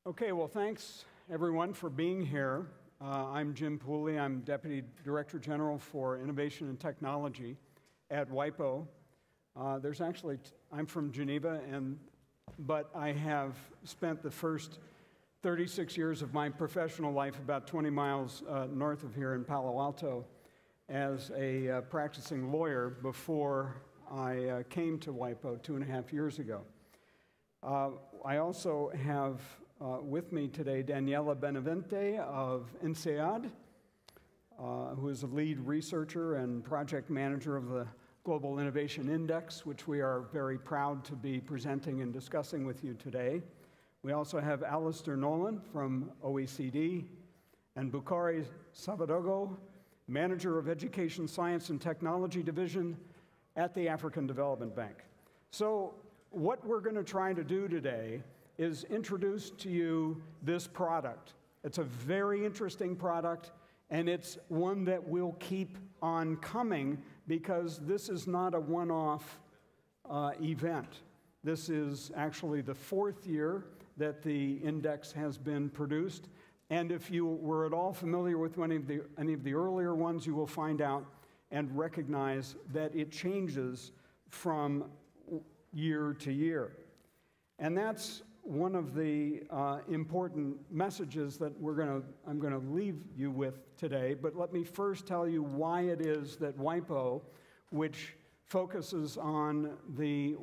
Okay, well, thanks everyone for being here. I'm Jim Pooley. I'm Deputy Director General for Innovation and Technology at WIPO. I'm from Geneva, but I have spent the first 36 years of my professional life about 20 miles north of here in Palo Alto as a practicing lawyer before I came to WIPO 2.5 years ago. I also have with me today Daniela Benavente of INSEAD, who is a lead researcher and project manager of the Global Innovation Index, which we are very proud to be presenting and discussing with you today. We also have Alistair Nolan from OECD and Bukhari Savadogo, Manager of Education, Science, and Technology Division at the African Development Bank. So what we're going to try to do today is introduce to you this product. It's a very interesting product, and it's one that will keep on coming because this is not a one-off event. This is actually the 4th year that the index has been produced, and if you were at all familiar with any of the earlier ones, you will find out and recognize that it changes from year to year. And that's one of the important messages that I'm going to leave you with today. But let me first tell you why it is that WIPO, which focuses on the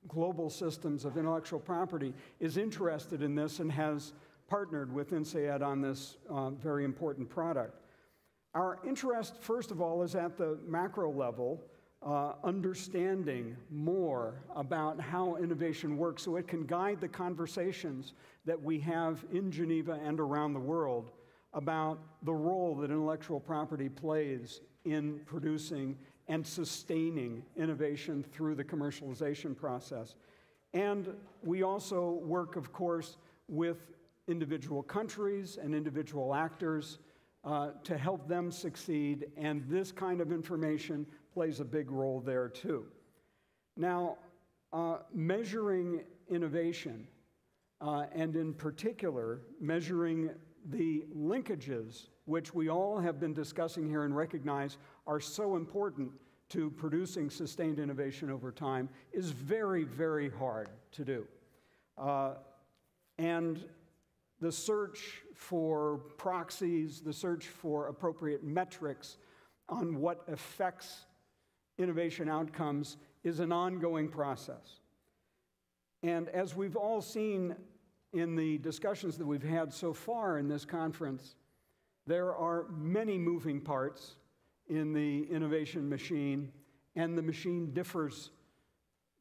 global systems of intellectual property, is interested in this and has partnered with INSEAD on this very important product. Our interest, first of all, is at the macro level, understanding more about how innovation works so it can guide the conversations that we have in Geneva and around the world about the role that intellectual property plays in producing and sustaining innovation through the commercialization process. And we also work, of course, with individual countries and individual actors to help them succeed, and this kind of information plays a big role there too. Now, measuring innovation, and in particular, measuring the linkages, which we all have been discussing here and recognize are so important to producing sustained innovation over time, is very, very hard to do. And the search for proxies, the search for appropriate metrics on what affects innovation outcomes is an ongoing process. And as we've all seen in the discussions that we've had so far in this conference, there are many moving parts in the innovation machine, and the machine differs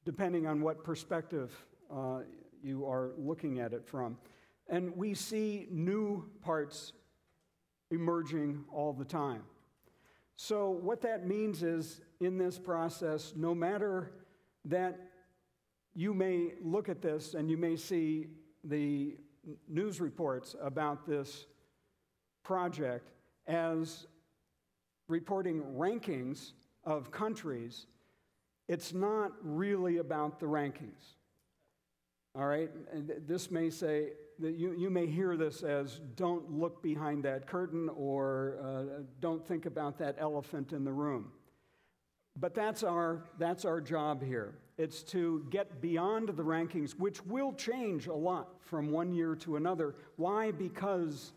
depending on what perspective you are looking at it from. And we see new parts emerging all the time. So what that means is, in this process, no matter that you may look at this and you may see the news reports about this project as reporting rankings of countries, it's not really about the rankings. All right? And this may say, that you may hear this as, don't look behind that curtain, or don't think about that elephant in the room. But that's our job here. It's to get beyond the rankings, which will change a lot from one year to another. Why? Because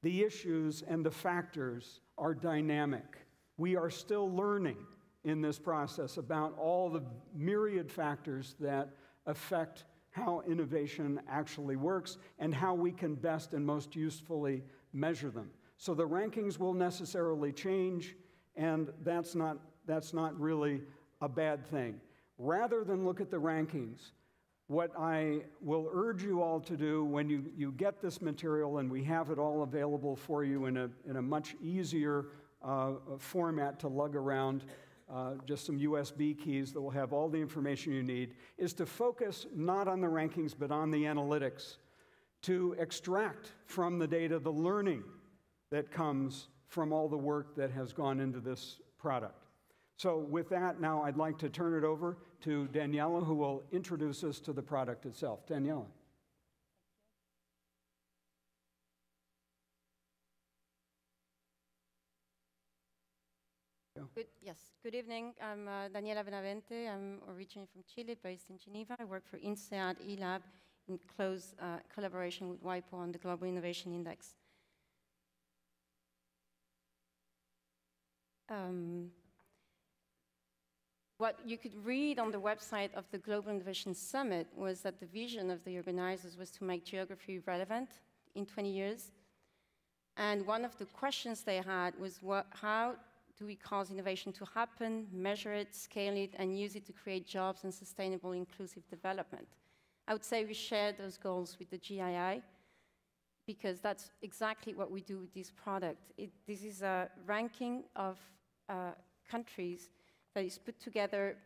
the issues and the factors are dynamic. We are still learning in this process about all the myriad factors that affect how innovation actually works and how we can best and most usefully measure them. So the rankings will necessarily change, and that's not really a bad thing. Rather than look at the rankings, what I will urge you all to do when you get this material, and we have it all available for you in a much easier format to lug around, just some USB keys that will have all the information you need, is to focus not on the rankings but on the analytics, to extract from the data the learning that comes from all the work that has gone into this product. So with that, now I'd like to turn it over to Daniela, who will introduce us to the product itself. Daniela. you. Yes, good evening. I'm Daniela Benavente. I'm originally from Chile, based in Geneva. I work for INSEAD eLab in close collaboration with WIPO on the Global Innovation Index. What you could read on the website of the Global Innovation Summit was that the vision of the organizers was to make geography relevant in 20 years. And one of the questions they had was, how do we cause innovation to happen, measure it, scale it, and use it to create jobs and sustainable inclusive development? I would say we share those goals with the GII, because that's exactly what we do with this product. This is a ranking of countries that is put together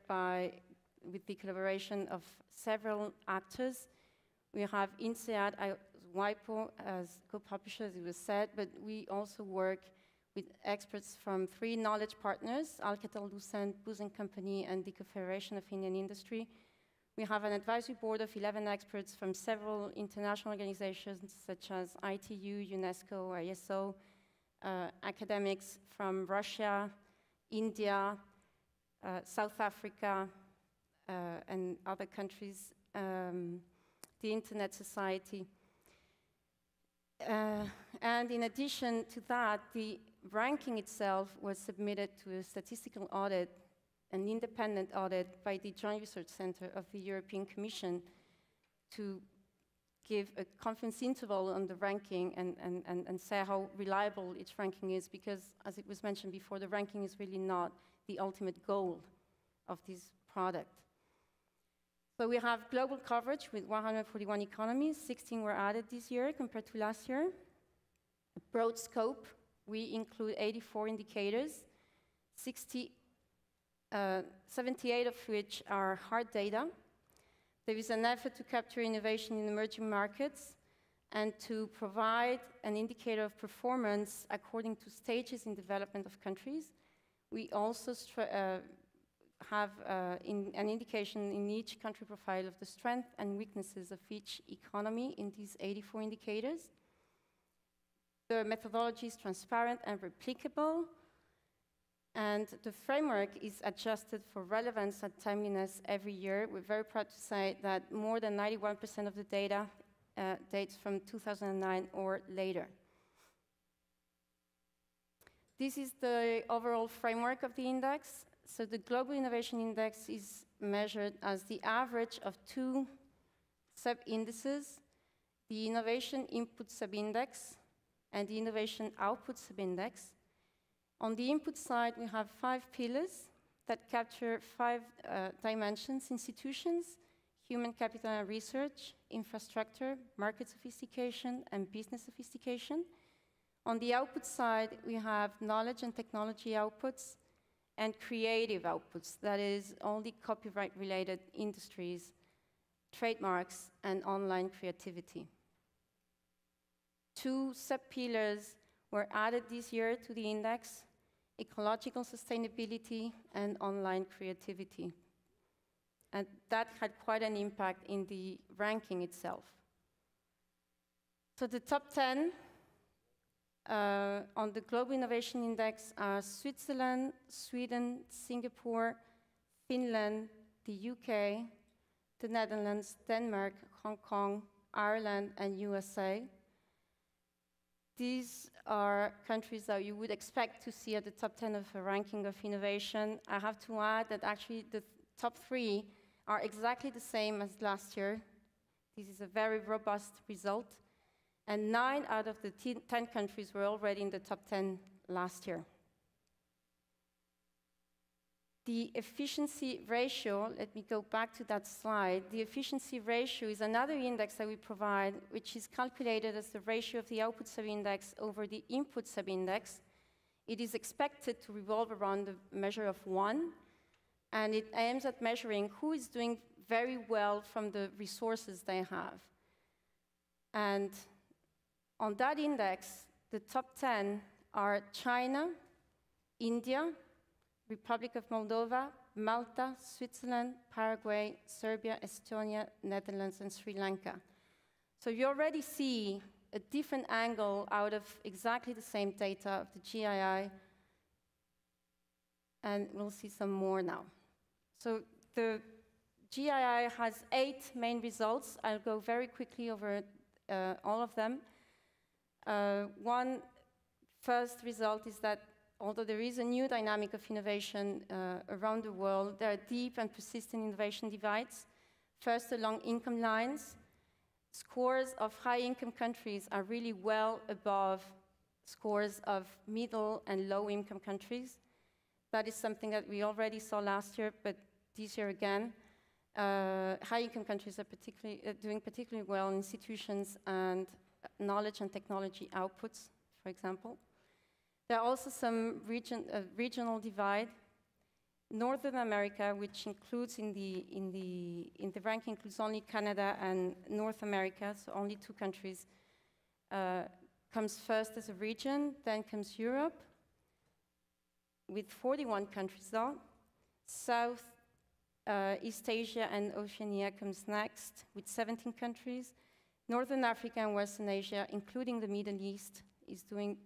with the collaboration of several actors. We have INSEAD, WIPO as co-publisher, as it was said, but we also work with experts from 3 knowledge partners, Alcatel-Lucent, Booz & Company, and the Confederation of Indian Industry. We have an advisory board of 11 experts from several international organizations such as ITU, UNESCO, ISO, academics from Russia, India, South Africa, and other countries, the Internet Society. And in addition to that, the ranking itself was submitted to a statistical audit, an independent audit by the Joint Research Center of the European Commission to give a confidence interval on the ranking and say how reliable its ranking is, because, as it was mentioned before, the ranking is really not the ultimate goal of this product. So we have global coverage with 141 economies, 16 were added this year compared to last year. A broad scope, we include 84 indicators, 78 of which are hard data. There is an effort to capture innovation in emerging markets and to provide an indicator of performance according to stages in development of countries. We also have an indication in each country profile of the strengths and weaknesses of each economy in these 84 indicators. The methodology is transparent and replicable, and the framework is adjusted for relevance and timeliness every year. We're very proud to say that more than 91% of the data dates from 2009 or later. This is the overall framework of the index. So the Global Innovation Index is measured as the average of 2 sub-indices, the Innovation Input Subindex and the Innovation Output Subindex. On the input side, we have 5 pillars that capture 5 dimensions: institutions, human capital and research, infrastructure, market sophistication, and business sophistication. On the output side, we have knowledge and technology outputs and creative outputs, that is, only copyright-related industries, trademarks, and online creativity. 2 sub-pillars were added this year to the index: ecological sustainability and online creativity. And that had quite an impact in the ranking itself. So the top 10 on the Global Innovation Index are Switzerland, Sweden, Singapore, Finland, the UK, the Netherlands, Denmark, Hong Kong, Ireland, and USA. These are countries that you would expect to see at the top 10 of a ranking of innovation. I have to add that actually the top 3 are exactly the same as last year. This is a very robust result. And 9 out of the 10 countries were already in the top 10 last year. The efficiency ratio, let me go back to that slide. The efficiency ratio is another index that we provide, which is calculated as the ratio of the output subindex over the input subindex. It is expected to revolve around the measure of 1, and it aims at measuring who is doing very well from the resources they have. And on that index, the top 10 are China, India, Republic of Moldova, Malta, Switzerland, Paraguay, Serbia, Estonia, Netherlands, and Sri Lanka. So you already see a different angle out of exactly the same data of the GII and we'll see some more now. So the GII has 8 main results. I'll go very quickly over all of them. One first result is that although there is a new dynamic of innovation around the world, there are deep and persistent innovation divides. First, along income lines, scores of high-income countries are really well above scores of middle and low-income countries. That is something that we already saw last year, but this year again. High-income countries are doing particularly well in institutions and knowledge and technology outputs, for example. There are also some regional divide. Northern America, which includes in the ranking, includes only Canada and North America, so only 2 countries, comes first as a region. Then comes Europe, with 41 countries though. South East Asia and Oceania comes next, with 17 countries. Northern Africa and Western Asia, including the Middle East, is doing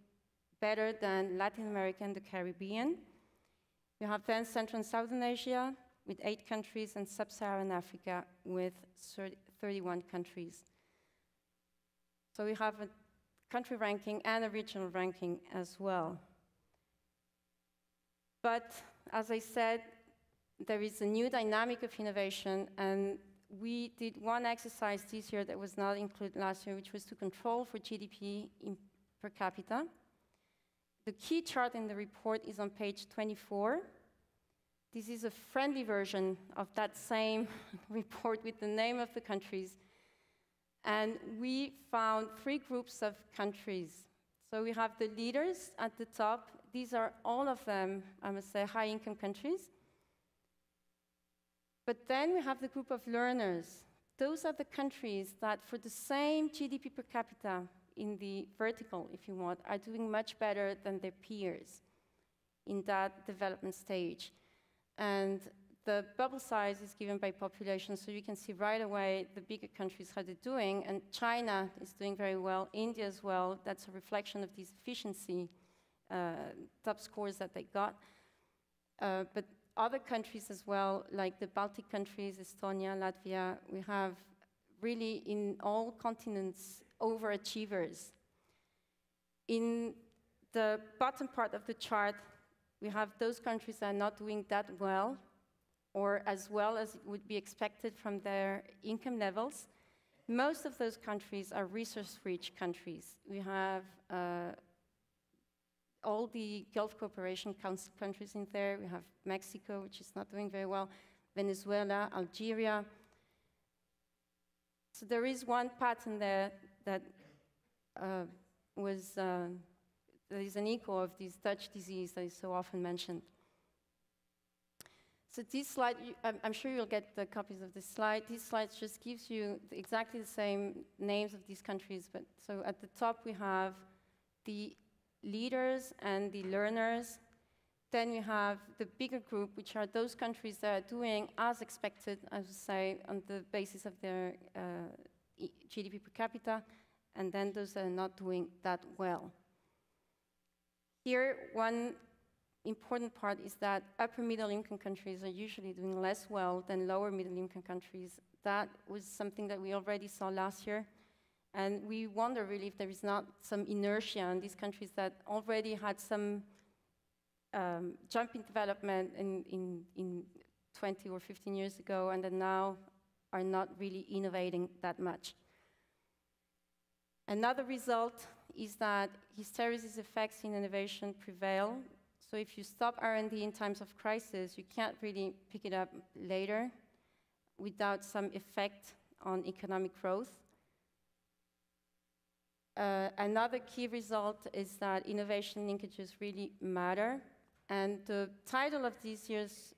better than Latin America and the Caribbean. You have then Central and Southern Asia with 8 countries, and Sub-Saharan Africa with 31 countries. So we have a country ranking and a regional ranking as well. But as I said, there is a new dynamic of innovation, and we did one exercise this year that was not included last year, which was to control for GDP per capita. The key chart in the report is on page 24. This is a friendly version of that same report with the name of the countries. And we found 3 groups of countries. So we have the leaders at the top. These are all of them, I must say, high-income countries. But then we have the group of learners. Those are the countries that, for the same GDP per capita, in the vertical, if you want, are doing much better than their peers in that development stage. And the bubble size is given by population, so you can see right away the bigger countries, how they're doing. And China is doing very well, India as well. That's a reflection of these efficiency top scores that they got. But other countries as well, like the Baltic countries, Estonia, Latvia, we have really in all continents overachievers. In the bottom part of the chart, we have those countries that are not doing that well, or as well as it would be expected from their income levels. Most of those countries are resource-rich countries. We have all the Gulf Cooperation Council countries in there. We have Mexico, which is not doing very well, Venezuela, Algeria. So there is one pattern there that there is an echo of this Dutch disease that is so often mentioned. So this slide, I'm sure you'll get the copies of this slide. This slide just gives you exactly the same names of these countries. But so at the top we have the leaders and the learners. Then we have the bigger group, which are those countries that are doing as expected, I would say, on the basis of their GDP per capita, and then those that are not doing that well. Here, one important part is that upper middle income countries are usually doing less well than lower middle income countries. That was something that we already saw last year. And we wonder really if there is not some inertia in these countries that already had some jump in development in 20 or 15 years ago, and that now are not really innovating that much. Another result is that hysteresis effects in innovation prevail. So if you stop R&D in times of crisis, you can't really pick it up later without some effect on economic growth. Another key result is that innovation linkages really matter. And the title of this year's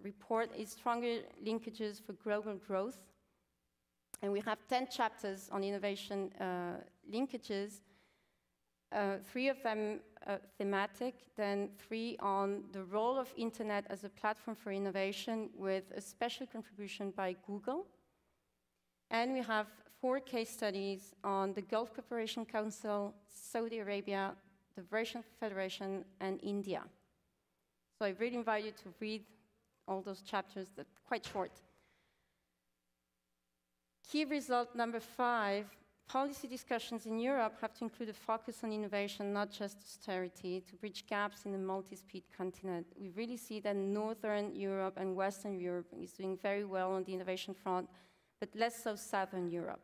report is Stronger Linkages for Global Growth. And we have 10 chapters on innovation linkages, 3 of them thematic, then 3 on the role of internet as a platform for innovation with a special contribution by Google. And we have 4 case studies on the Gulf Cooperation Council, Saudi Arabia, the Russian Federation, and India. So I really invite you to read all those chapters that are quite short. Key result number 5, policy discussions in Europe have to include a focus on innovation, not just austerity, to bridge gaps in the multi-speed continent. We really see that Northern Europe and Western Europe is doing very well on the innovation front, but less so Southern Europe.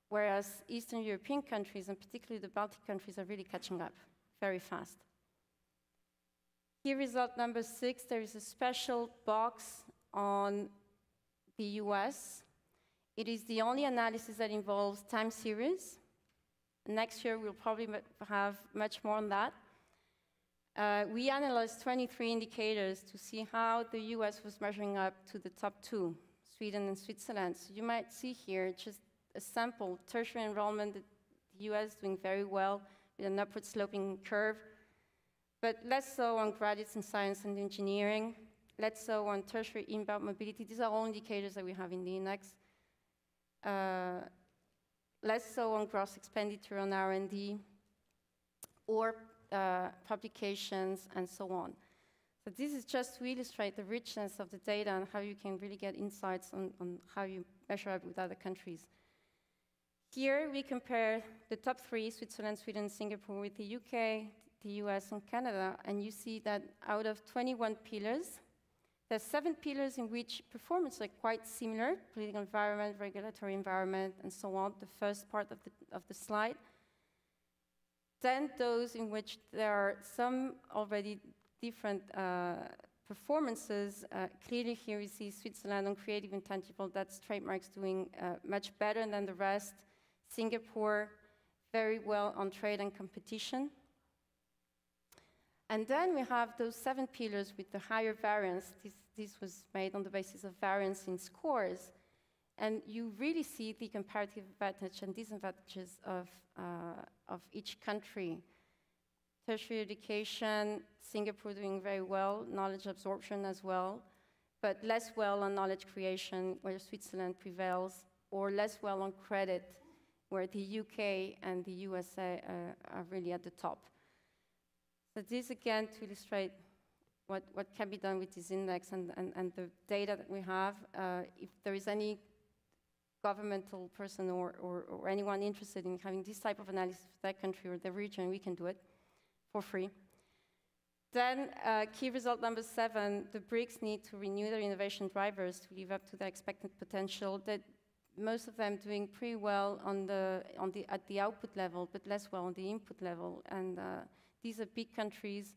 Whereas Eastern European countries, and particularly the Baltic countries, are really catching up very fast. Key result number 6, there is a special box on the US. It is the only analysis that involves time series. Next year, we'll probably have much more on that. We analyzed 23 indicators to see how the US was measuring up to the top 2, Sweden and Switzerland. So you might see here just a sample, tertiary enrollment, the US doing very well with an upward sloping curve, but less so on graduates in science and engineering, less so on tertiary inbound mobility. These are all indicators that we have in the index. Less so on gross expenditure on R&D or publications and so on. So this is just to illustrate the richness of the data and how you can really get insights on how you measure up with other countries. Here we compare the top 3, Switzerland, Sweden, Singapore, with the UK, the US, and Canada, and you see that out of 21 pillars, there's 7 pillars in which performance are quite similar, political environment, regulatory environment, and so on, the first part of the slide. Then those in which there are some already different performances. Clearly here we see Switzerland on creative and tangible, that's trademarks doing much better than the rest. Singapore, very well on trade and competition. And then we have those 7 pillars with the higher variance. This was made on the basis of variance in scores. And you really see the comparative advantage and disadvantages of each country. Tertiary education, Singapore doing very well, knowledge absorption as well, but less well on knowledge creation, where Switzerland prevails, or less well on credit, where the UK and the USA are really at the top. So this again to illustrate what can be done with this index and the data that we have. If there is any governmental person or anyone interested in having this type of analysis for that country or the region, we can do it for free. Then key result number 7, the BRICS need to renew their innovation drivers to live up to their expected potential. That most of them doing pretty well at the output level, but less well on the input level. And these are big countries.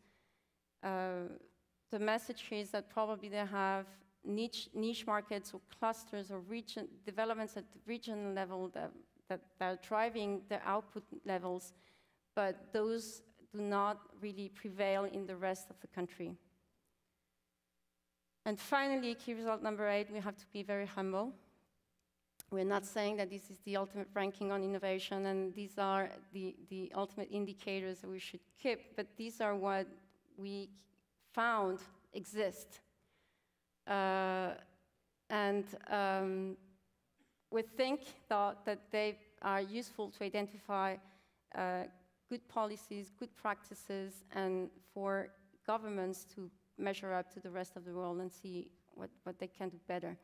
The message here is that probably they have niche markets or clusters or region developments at the regional level that are driving their output levels, but those do not really prevail in the rest of the country. And finally, key result number 8, we have to be very humble. We're not saying that this is the ultimate ranking on innovation and these are the ultimate indicators that we should keep, but these are what we found exist. We thought that they are useful to identify good policies, good practices, and for governments to measure up to the rest of the world and see what they can do better.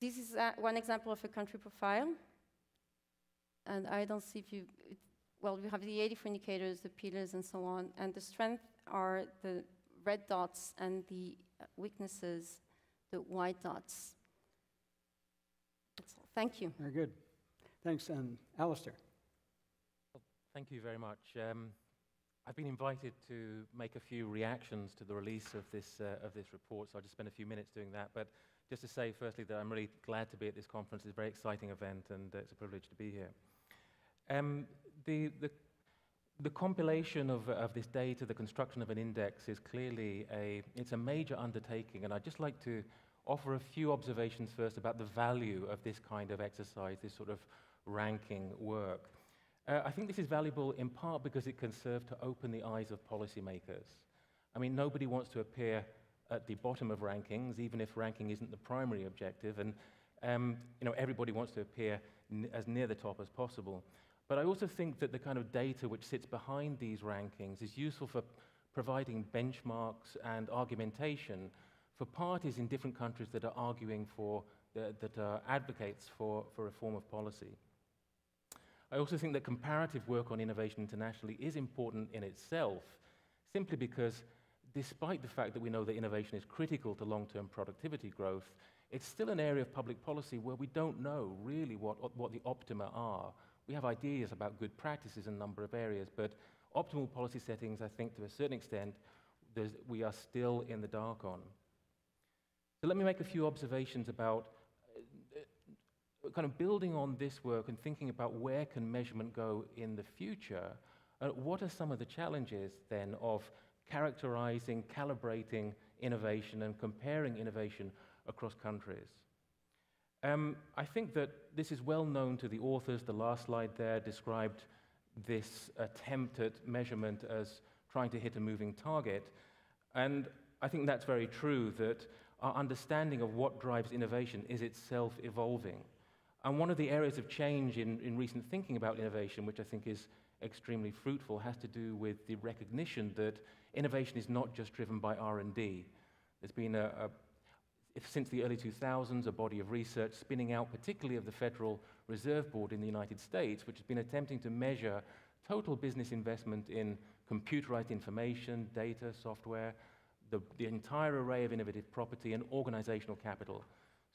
This is one example of a country profile. And I don't see if you, well, we have the 84 indicators, the pillars, and so on. And the strength are the red dots and the weaknesses, the white dots. That's all. Thank you. Very good. Thanks. And Alistair. Well, thank you very much. I've been invited to make a few reactions to the release of this report, so I'll just spend a few minutes doing that. But just to say, firstly, that I'm really glad to be at this conference. It's a very exciting event, and it's a privilege to be here. The compilation of this data, the construction of an index, is clearly it's a major undertaking, and I'd just like to offer a few observations first about the value of this kind of exercise, this sort of ranking work. I think this is valuable in part because it can serve to open the eyes of policymakers. I mean, nobody wants to appear at the bottom of rankings, even if ranking isn't the primary objective, and everybody wants to appear as near the top as possible. But I also think that the kind of data which sits behind these rankings is useful for providing benchmarks and argumentation for parties in different countries that are arguing for, that are advocates for reform of policy. I also think that comparative work on innovation internationally is important in itself, simply because despite the fact that we know that innovation is critical to long-term productivity growth, it's still an area of public policy where we don't know really what the optima are. We have ideas about good practices in a number of areas, but optimal policy settings, I think, to a certain extent, we are still in the dark on. So let me make a few observations about kind of building on this work and thinking about where can measurement go in the future. What are some of the challenges, then, of characterizing, calibrating innovation and comparing innovation across countries? I think that this is well known to the authors. The last slide there described this attempt at measurement as trying to hit a moving target. And I think that's very true, that our understanding of what drives innovation is itself evolving. And one of the areas of change in recent thinking about innovation, which I think is extremely fruitful, has to do with the recognition that innovation is not just driven by R&D. There's been since the early 2000s, a body of research spinning out, particularly of the Federal Reserve Board in the United States, which has been attempting to measure total business investment in computerized information, data, software, the entire array of innovative property and organizational capital.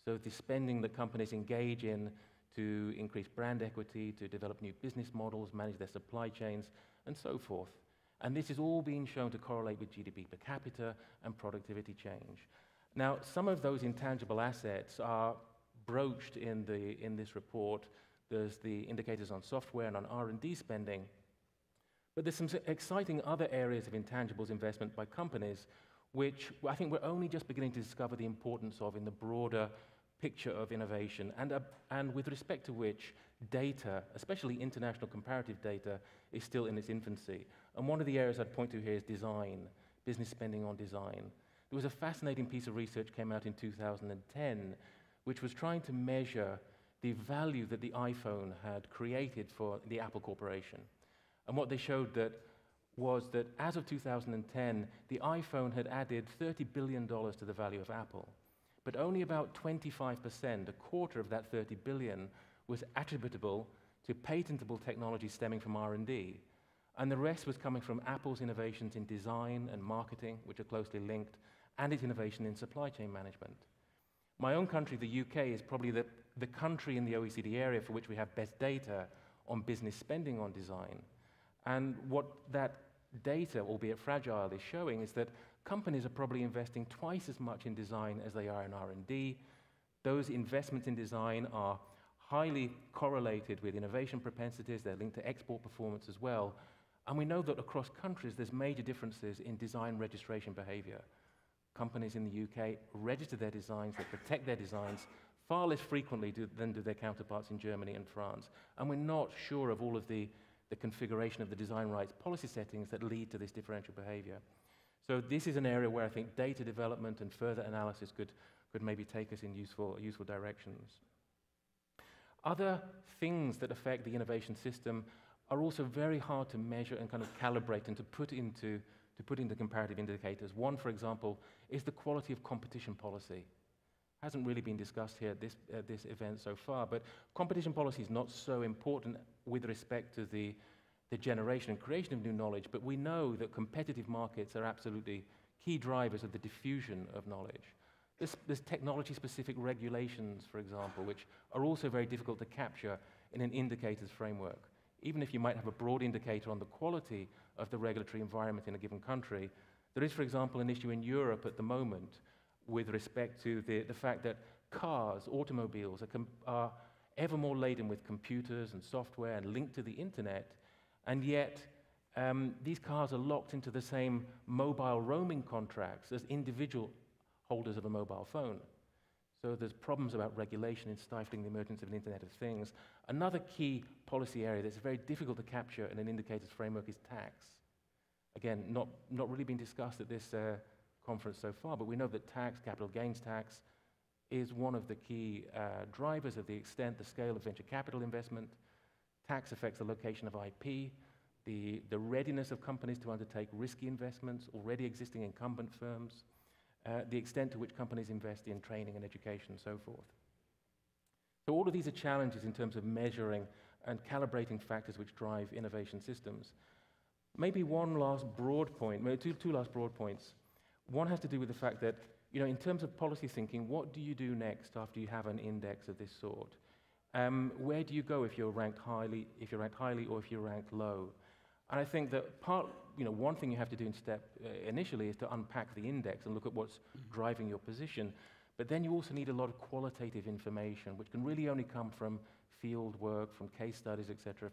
So the spending that companies engage in to increase brand equity, to develop new business models, manage their supply chains, and so forth. And this is all being shown to correlate with GDP per capita and productivity change. Now, some of those intangible assets are broached in this report. There's the indicators on software and on R&D spending. But there's some exciting other areas of intangibles investment by companies, which I think we're only just beginning to discover the importance of in the broader picture of innovation, and with respect to which data, especially international comparative data, is still in its infancy. And one of the areas I'd point to here is design, business spending on design. There was a fascinating piece of research came out in 2010, which was trying to measure the value that the iPhone had created for the Apple Corporation. And what they showed was that as of 2010, the iPhone had added $30 billion to the value of Apple. But only about 25%, a quarter of that 30 billion, was attributable to patentable technology stemming from R&D. And the rest was coming from Apple's innovations in design and marketing, which are closely linked, and its innovation in supply chain management. My own country, the UK, is probably the country in the OECD area for which we have best data on business spending on design. And what that data, albeit fragile, is showing is that companies are probably investing twice as much in design as they are in R&D. Those investments in design are highly correlated with innovation propensities. They're linked to export performance as well. And we know that across countries, there's major differences in design registration behavior. Companies in the UK register their designs, they protect their designs far less frequently than do their counterparts in Germany and France. And we're not sure of all of the configuration of the design rights policy settings that lead to this differential behavior. So this is an area where I think data development and further analysis could maybe take us in useful directions. Other things that affect the innovation system are also very hard to measure and kind of calibrate and to put into comparative indicators. One, for example, is the quality of competition policy. Hasn't really been discussed here at this event so far, but competition policy is not so important with respect to the generation and creation of new knowledge, but we know that competitive markets are absolutely key drivers of the diffusion of knowledge. There's technology-specific regulations, for example, which are also very difficult to capture in an indicators framework. Even if you might have a broad indicator on the quality of the regulatory environment in a given country, there is, for example, an issue in Europe at the moment with respect to the fact that cars, automobiles, are ever more laden with computers and software and linked to the internet, and yet these cars are locked into the same mobile roaming contracts as individual holders of a mobile phone. So there's problems about regulation in stifling the emergence of an Internet of Things. Another key policy area that's very difficult to capture in an indicators framework is tax. Again, not really been discussed at this conference so far, but we know that tax, capital gains tax, is one of the key drivers of the extent, the scale of venture capital investment. Tax affects the location of IP, the readiness of companies to undertake risky investments, already existing incumbent firms, the extent to which companies invest in training and education, and so forth. So all of these are challenges in terms of measuring and calibrating factors which drive innovation systems. Maybe one last broad point, maybe two last broad points. One has to do with the fact that, you know, in terms of policy thinking, what do you do next after you have an index of this sort? Where do you go if you're ranked highly, or if you're ranked low? And I think that one thing you have to do initially is to unpack the index and look at what's driving your position. But then you also need a lot of qualitative information, which can really only come from field work, from case studies, etc.,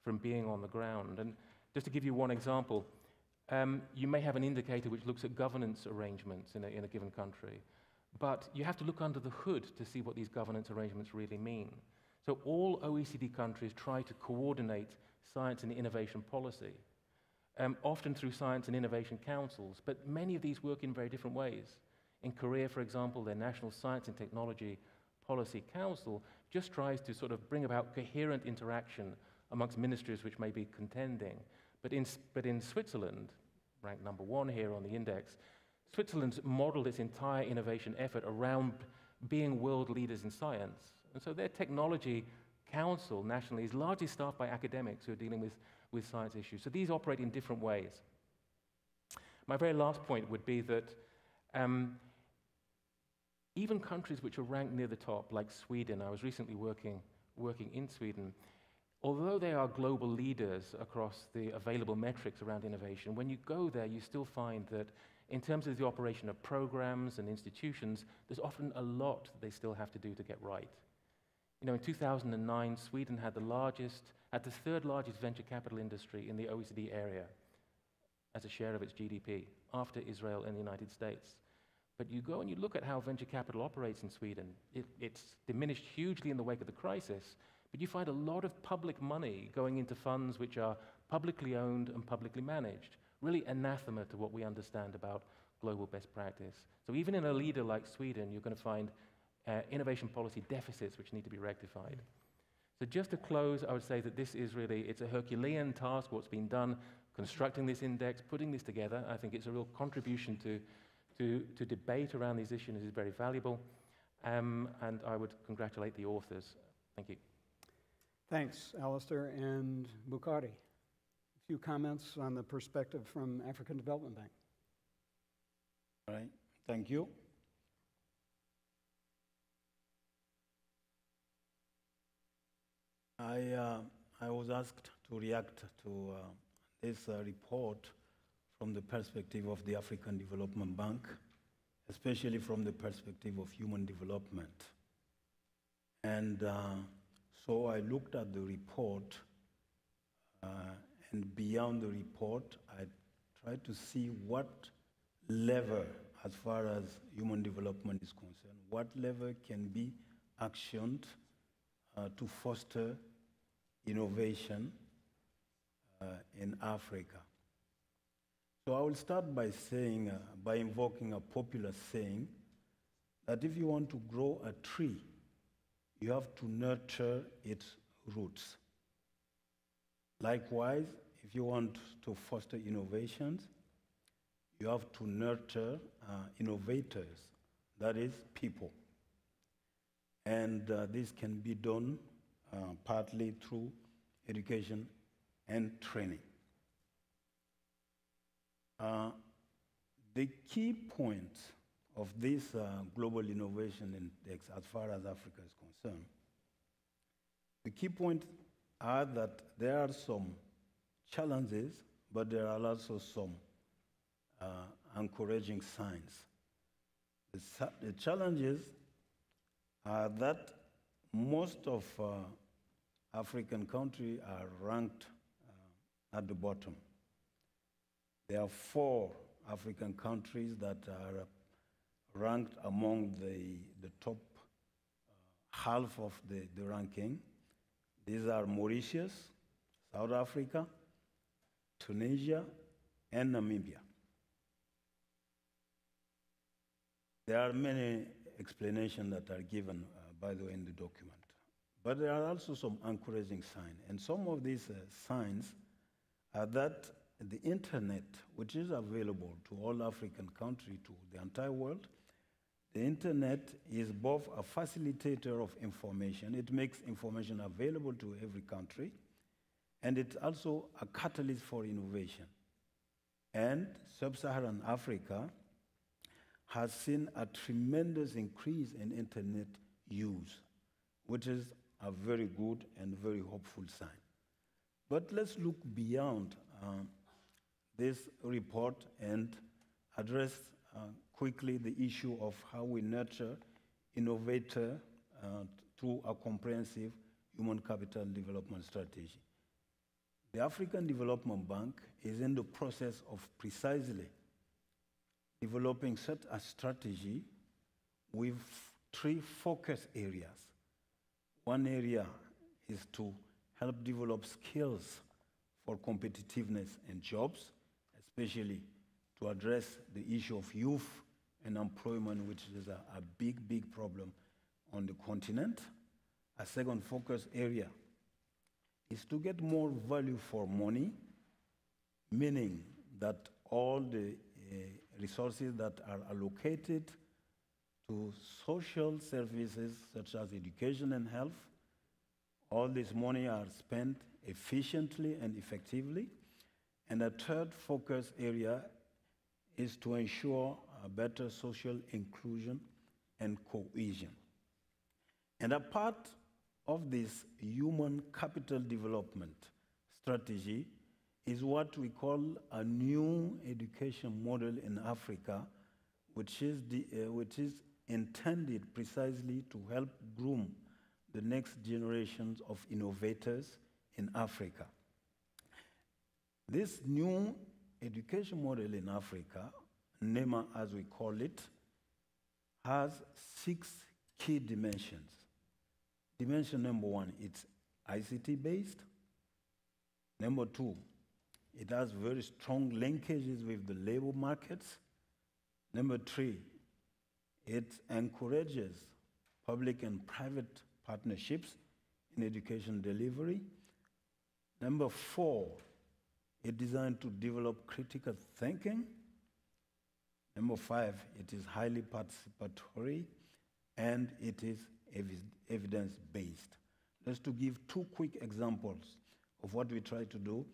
from being on the ground. And just to give you one example, you may have an indicator which looks at governance arrangements in a given country, but you have to look under the hood to see what these governance arrangements really mean. So all OECD countries try to coordinate science and innovation policy, often through science and innovation councils, but many of these work in very different ways. In Korea, for example, their National Science and Technology Policy Council just tries to sort of bring about coherent interaction amongst ministries which may be contending. But in Switzerland, ranked number 1 here on the index, Switzerland's modeled its entire innovation effort around being world leaders in science. And so their technology council nationally is largely staffed by academics who are dealing with science issues. So these operate in different ways. My very last point would be that even countries which are ranked near the top, like Sweden, I was recently working in Sweden, although they are global leaders across the available metrics around innovation, when you go there, you still find that in terms of the operation of programs and institutions, there's often a lot they still have to do to get right. You know, in 2009, Sweden had the third largest venture capital industry in the OECD area as a share of its GDP, after Israel and the United States. But you go and you look at how venture capital operates in Sweden. It's diminished hugely in the wake of the crisis, but you find a lot of public money going into funds which are publicly owned and publicly managed, really anathema to what we understand about global best practice. So even in a leader like Sweden, you're going to find innovation policy deficits which need to be rectified. So just to close, I would say that it's a Herculean task, what's been done, constructing this index, putting this together. I think it's a real contribution to debate around these issues is very valuable, and I would congratulate the authors. Thank you. Thanks, Alistair and Bukhari. A few comments on the perspective from African Development Bank. All right, thank you. I was asked to react to this report from the perspective of the African Development Bank, especially from the perspective of human development. And so I looked at the report, and beyond the report, I tried to see what lever, as far as human development is concerned, what lever can be actioned to foster innovation in Africa. So I will start by saying, by invoking a popular saying, that if you want to grow a tree, you have to nurture its roots. Likewise, if you want to foster innovations, you have to nurture innovators, that is, people. And this can be done partly through education and training. The key point of this Global Innovation Index, as far as Africa is concerned, the key points are that there are some challenges, but there are also some encouraging signs. The challenges are that most of African countries are ranked at the bottom. There are 4 African countries that are ranked among the top half of the ranking. These are Mauritius, South Africa, Tunisia, and Namibia. There are many explanations that are given, by the way, in the document. But there are also some encouraging signs. And some of these signs are that the internet, which is available to all African countries, to the entire world, the internet is both a facilitator of information. It makes information available to every country, and it's also a catalyst for innovation. And sub-Saharan Africa has seen a tremendous increase in internet use, which is a very good and very hopeful sign. But let's look beyond this report and address quickly the issue of how we nurture innovator through a comprehensive human capital development strategy. The African Development Bank is in the process of precisely developing such a strategy with 3 focus areas. One area is to help develop skills for competitiveness and jobs, especially to address the issue of youth and employment, which is a big, big problem on the continent. A second focus area is to get more value for money, meaning that all the resources that are allocated to social services such as education and health, all this money are spent efficiently and effectively. And a third focus area is to ensure a better social inclusion and cohesion. And a part of this human capital development strategy is what we call a new education model in Africa, which is intended precisely to help groom the next generations of innovators in Africa. This new education model in Africa, NEMA as we call it, has 6 key dimensions. Dimension number 1, it's ICT-based. Number 2, it has very strong linkages with the labor markets. Number 3, it encourages public and private partnerships in education delivery. Number 4, it's designed to develop critical thinking. Number 5, it is highly participatory, and it is evidence-based. Just to give 2 quick examples of what we try to do,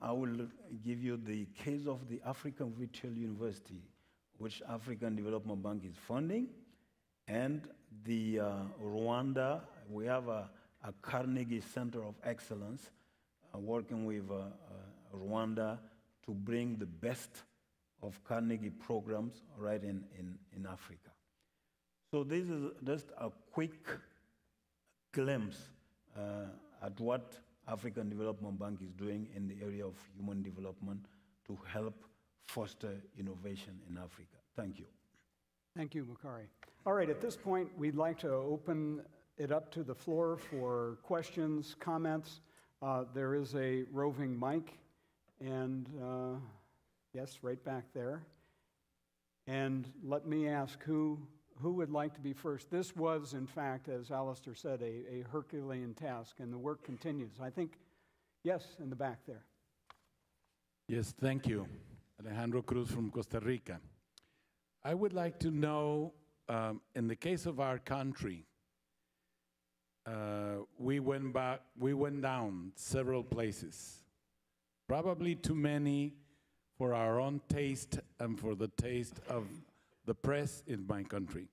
I will give you the case of the African Virtual University, which African Development Bank is funding, and the Rwanda, we have a Carnegie Center of Excellence working with Rwanda to bring the best of Carnegie programs right in Africa. So this is just a quick glimpse at what African Development Bank is doing in the area of human development to help foster innovation in Africa. Thank you. Thank you, Bakari. All right, at this point, we'd like to open it up to the floor for questions, comments. There is a roving mic, and yes, right back there. And let me ask who would like to be first? This was, in fact, as Alistair said, a Herculean task, and the work continues. I think, yes, in the back there. Yes, thank you. Alejandro Cruz from Costa Rica. I would like to know, in the case of our country, we went down several places, probably too many for our own taste and for the taste of the press in my country.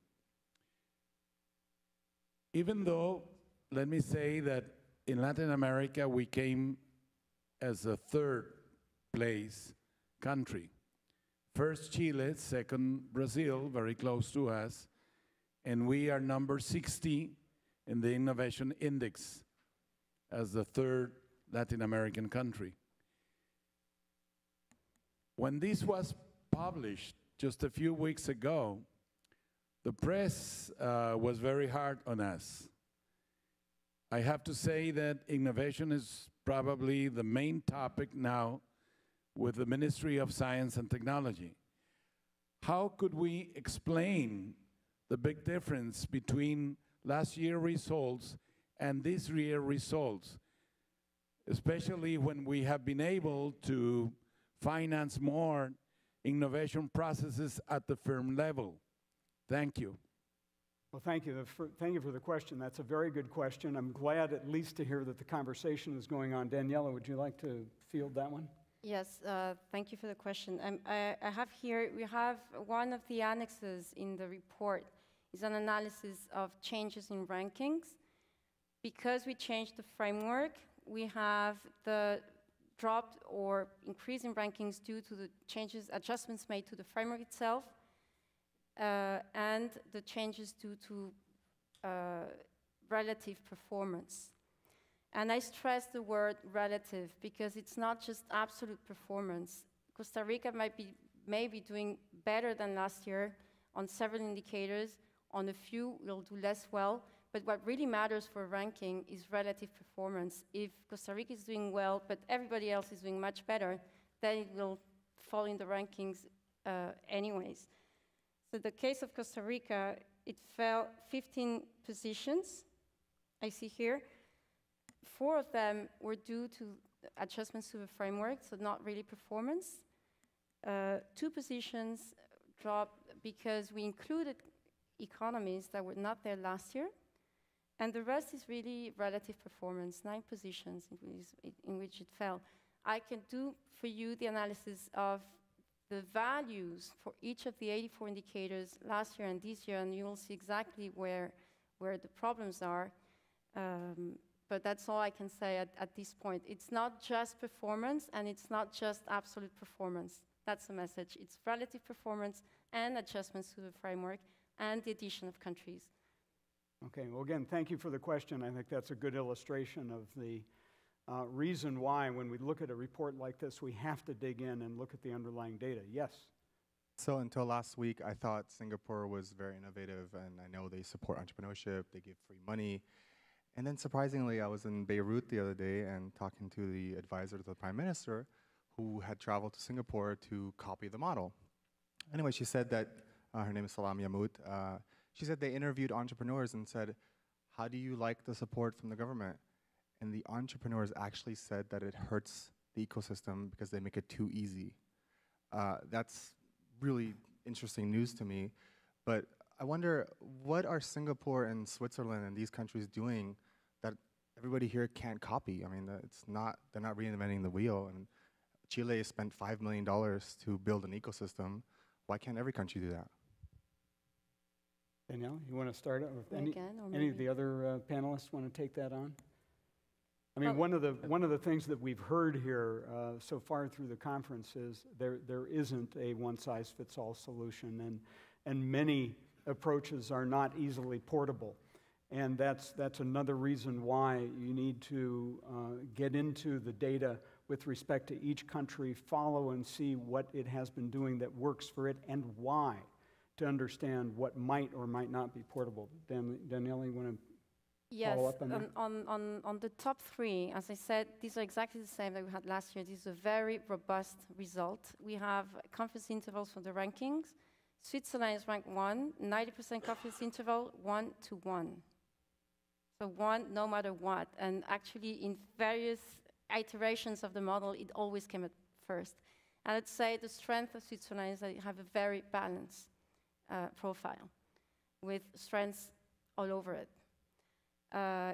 Even though, let me say that in Latin America, we came as a 3rd place country. First Chile, second Brazil, very close to us, and we are number 60 in the Innovation Index as the 3rd Latin American country. When this was published just a few weeks ago, the press was very hard on us. I have to say that innovation is probably the main topic now with the Ministry of Science and Technology. How could we explain the big difference between last year's results and these real results, especially when we have been able to finance more innovation processes at the firm level. Thank you. Well, thank you. Thank you for the question. That's a very good question. I'm glad at least to hear that the conversation is going on. Daniela, would you like to field that one? Yes, thank you for the question. I have here, we have one of the annexes in the report is an analysis of changes in rankings. Because we changed the framework, we have the drop or increase in rankings due to the changes, adjustments made to the framework itself, and the changes due to relative performance. And I stress the word relative because it's not just absolute performance. Costa Rica may be doing better than last year on several indicators. On a few, we'll do less well. But what really matters for ranking is relative performance. If Costa Rica is doing well, but everybody else is doing much better, then it will fall in the rankings anyways. So the case of Costa Rica, it fell 15 positions, I see here. 4 of them were due to adjustments to the framework, so not really performance. 2 positions dropped because we included economies that were not there last year. And the rest is really relative performance, 9 positions in which it fell. I can do for you the analysis of the values for each of the 84 indicators last year and this year, and you will see exactly where the problems are. But that's all I can say at this point. It's not just performance, and it's not just absolute performance. That's the message. It's relative performance and adjustments to the framework and the addition of countries. Okay, well, again, thank you for the question. I think that's a good illustration of the reason why, when we look at a report like this, we have to dig in and look at the underlying data. Yes? So until last week, I thought Singapore was very innovative, and I know they support entrepreneurship, they give free money. And then surprisingly, I was in Beirut the other day and talking to the advisor to the Prime Minister, who had traveled to Singapore to copy the model. Anyway, she said that, her name is Salam Yamut, she said they interviewed entrepreneurs and said, how do you like the support from the government? And the entrepreneurs actually said that it hurts the ecosystem because they make it too easy. That's really interesting news to me. But I wonder, what are Singapore and Switzerland and these countries doing that everybody here can't copy? I mean, they're not reinventing the wheel. And Chile spent $5 million to build an ecosystem. Why can't every country do that? Danielle, you want to start it? Or Any of the other panelists want to take that on? I mean, one of the things that we've heard here so far through the conference is there isn't a one-size-fits-all solution, and many approaches are not easily portable. And that's another reason why you need to get into the data with respect to each country, follow and see what it has been doing that works for it and why, to understand what might or might not be portable. Danielle, you want to follow up on that? Yes, on the top 3, as I said, these are exactly the same that we had last year. This is a very robust result. We have confidence intervals for the rankings. Switzerland is ranked 1, 90% confidence interval, 1 to 1. So 1 no matter what. And actually in various iterations of the model, it always came at first. And I'd say the strength of Switzerland is that you have a very balanced profile with strengths all over it.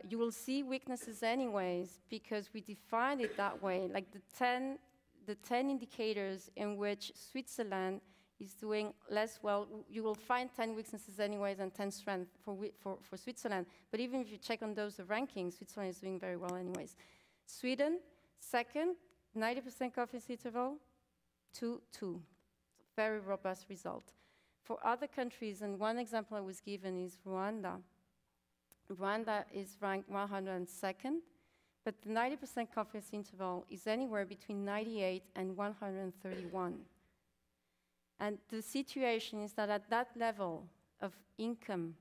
You will see weaknesses anyways because we defined it that way. Like the 10 indicators in which Switzerland is doing less well, you will find 10 weaknesses anyways and 10 strengths for Switzerland. But even if you check on those rankings, Switzerland is doing very well anyways. Sweden, second, 90% confidence interval, 2-2. Very robust result. For other countries, and one example I was given is Rwanda. Rwanda is ranked 102nd, but the 90% confidence interval is anywhere between 98 and 131. And the situation is that at that level of income,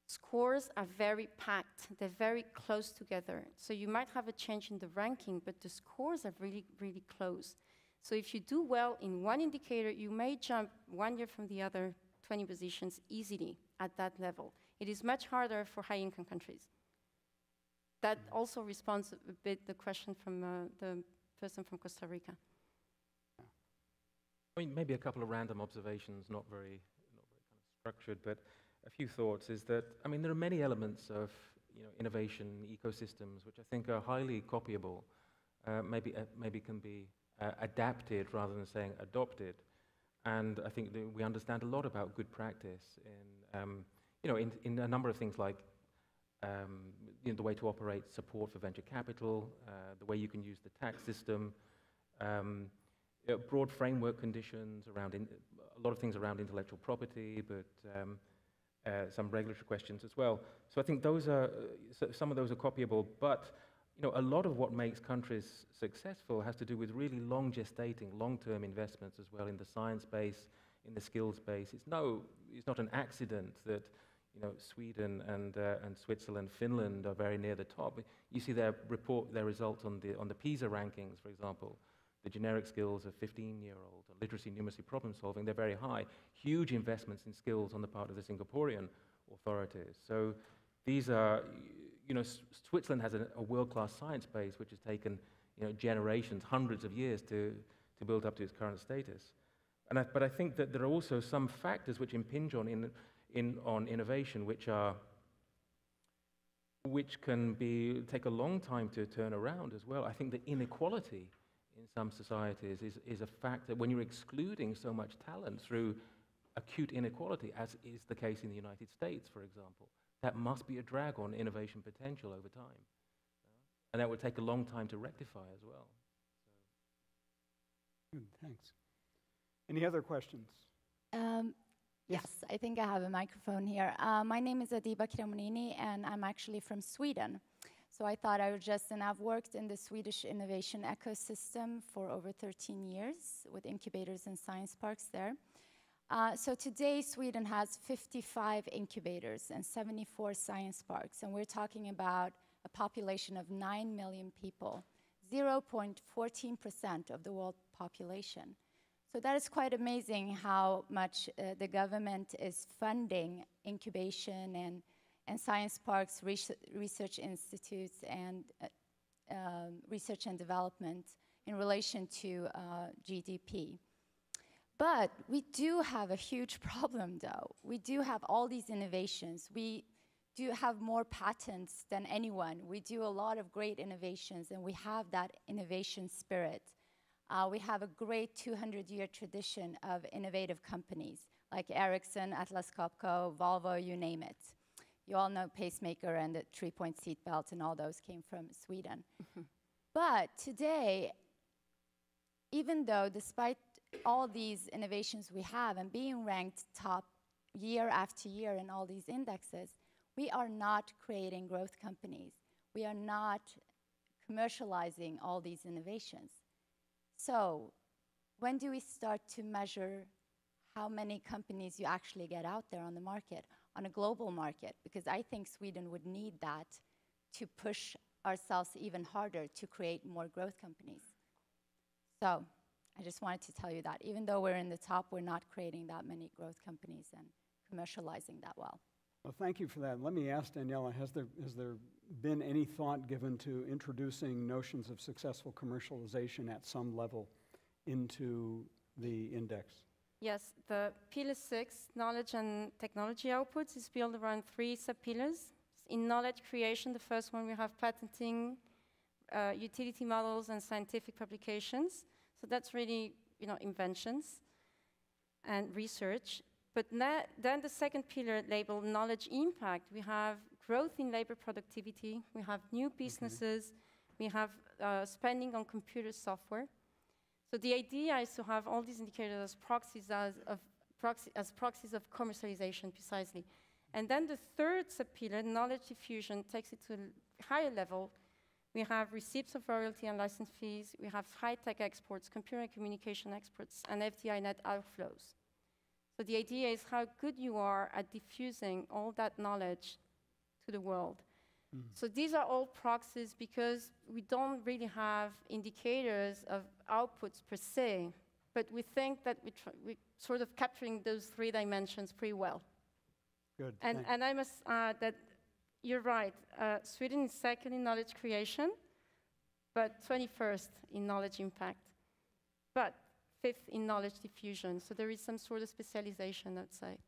scores are very packed. They're very close together. So you might have a change in the ranking, but the scores are really, really close. So if you do well in one indicator, you may jump 1 year from the other 20 positions easily at that level. It is much harder for high-income countries. that also responds a bit the question from the person from Costa Rica. I mean, maybe a couple of random observations, not very kind of structured, but a few thoughts is that, I mean, there are many elements of innovation ecosystems which I think are highly copyable, maybe can be adapted rather than saying adopted. And I think that we understand a lot about good practice in a number of things like the way to operate support for venture capital, the way you can use the tax system, broad framework conditions around a lot of things around intellectual property, but some regulatory questions as well. So I think those are some of those are copyable, but a lot of what makes countries successful has to do with really long gestating, long-term investments as well in the science base, in the skills base. It's not an accident that Sweden and Switzerland, Finland are very near the top. You see their results on the PISA rankings, for example. The generic skills of 15-year-olds, literacy, numeracy, problem solving, they're very high. Huge investments in skills on the part of the Singaporean authorities. So these are, Switzerland has a world-class science base which has taken generations, hundreds of years to build up to its current status. But I think that there are also some factors which impinge on innovation, which can take a long time to turn around as well. I think the inequality in some societies is a fact that when you're excluding so much talent through acute inequality, as is the case in the United States, for example, that must be a drag on innovation potential over time. And that would take a long time to rectify as well. Good, thanks. Any other questions? Yes, I think I have a microphone here. My name is Adiba Kramonini, and I'm actually from Sweden. So I thought I would and I've worked in the Swedish innovation ecosystem for over 13 years with incubators and science parks there. So today, Sweden has 55 incubators and 74 science parks, and we're talking about a population of 9 million people, 0.14% of the world population. So that is quite amazing how much the government is funding incubation and science parks, research institutes, and research and development in relation to GDP. But we do have a huge problem, though. We do have all these innovations. We do have more patents than anyone. We do a lot of great innovations, and we have that innovation spirit. We have a great 200-year tradition of innovative companies, like Ericsson, Atlas Copco, Volvo, you name it. You all know Pacemaker and the 3-point seatbelt, and all those came from Sweden. But today, even though despite all these innovations we have and being ranked top year after year in all these indexes, we are not creating growth companies. We are not commercializing all these innovations. So when do we start to measure how many companies you actually get out there on the market, on a global market? Because I think Sweden would need that to push ourselves even harder to create more growth companies. So I just wanted to tell you that even though we're in the top, we're not creating that many growth companies and commercializing that well. Well, thank you for that. Let me ask Daniela, has there been any thought given to introducing notions of successful commercialization at some level into the index? Yes, the Pillar 6, knowledge and technology outputs, is built around 3 sub-pillars. In knowledge creation, the first one, we have patenting, utility models, and scientific publications. So that's really, inventions and research. But then the second pillar, labeled knowledge impact, we have growth in labor productivity, we have new businesses, we have spending on computer software. So the idea is to have all these indicators as proxies of commercialization, precisely. And then the third sub-pillar, knowledge diffusion, takes it to a higher level. We have receipts of royalty and license fees, we have high-tech exports, computer and communication exports, and FDI net outflows. So the idea is how good you are at diffusing all that knowledge to the world. So these are all proxies because we don't really have indicators of outputs per se, but we think that we're sort of capturing those 3 dimensions pretty well. Good. And I must add that you're right. Sweden is second in knowledge creation, but 21st in knowledge impact, but 5th in knowledge diffusion. So there is some sort of specialization, I'd say.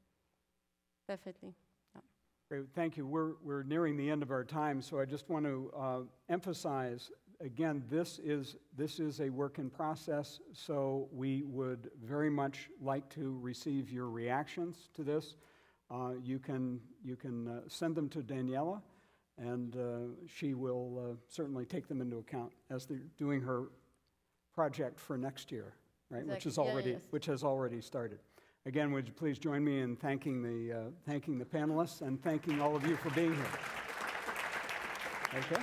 Definitely. Yeah. Great, thank you. We're nearing the end of our time, so I just want to emphasize, again, this is a work in process, so we would very much like to receive your reactions to this. You can send them to Daniela, and she will certainly take them into account as they're doing her project for next year, right? Exactly. Which has already started. Again, would you please join me in thanking the panelists and thanking all of you for being here. Okay.